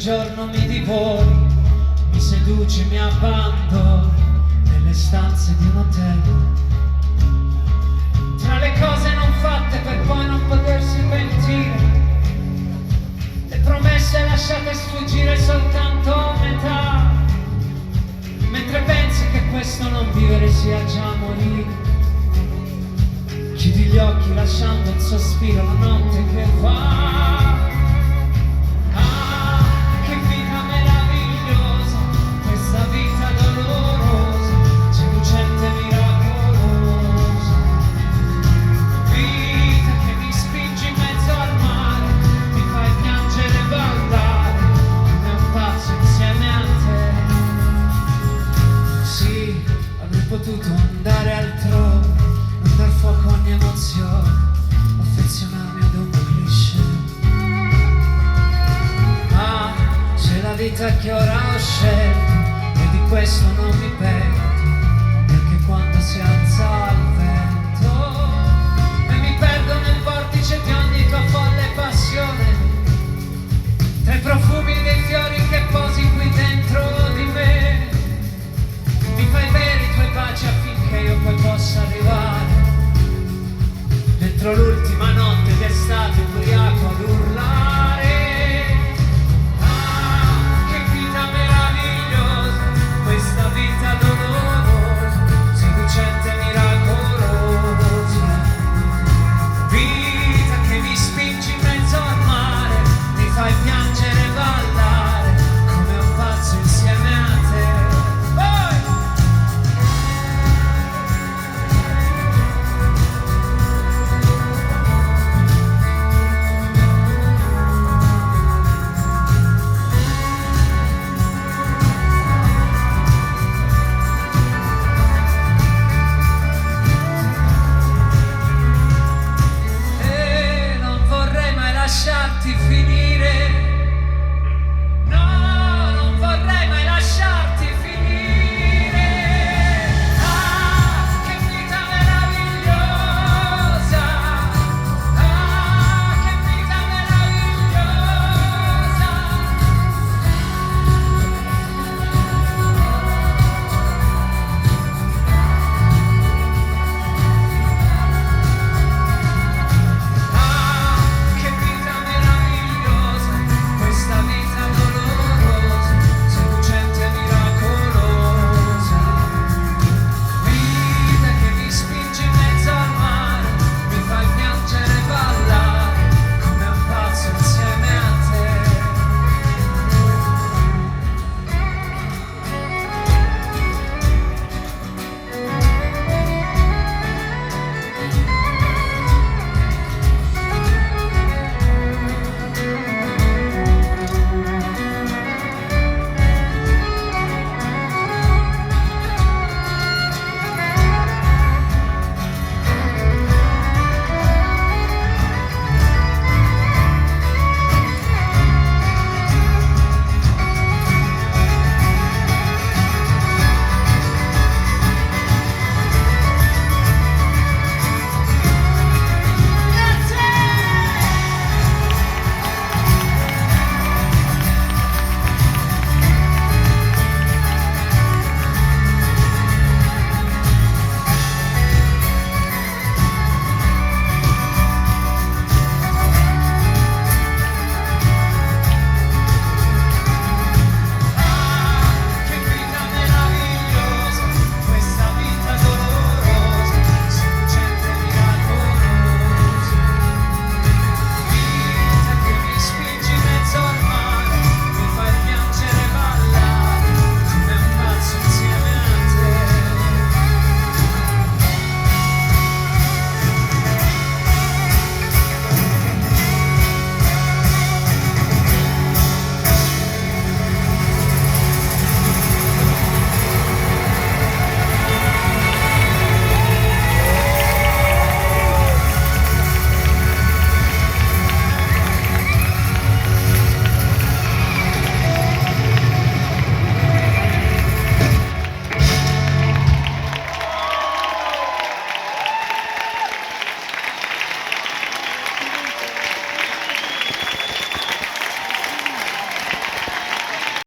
giorno mi divori, mi seduci, mi abbandoni nelle stanze di un hotel. Tra le cose non fatte per poi non potersi pentire, le promesse lasciate sfuggire soltanto a metà, mentre pensi che questo non vivere sia già morire. Chiudi gli occhi lasciando un sospiro la notte che va. Potuto andare altrove, non dar fuoco a ogni emozione, affezionarmi ad un cliché. Ma c'è la vita che ora ho scelto e di questo non mi pento, neanche quando siamo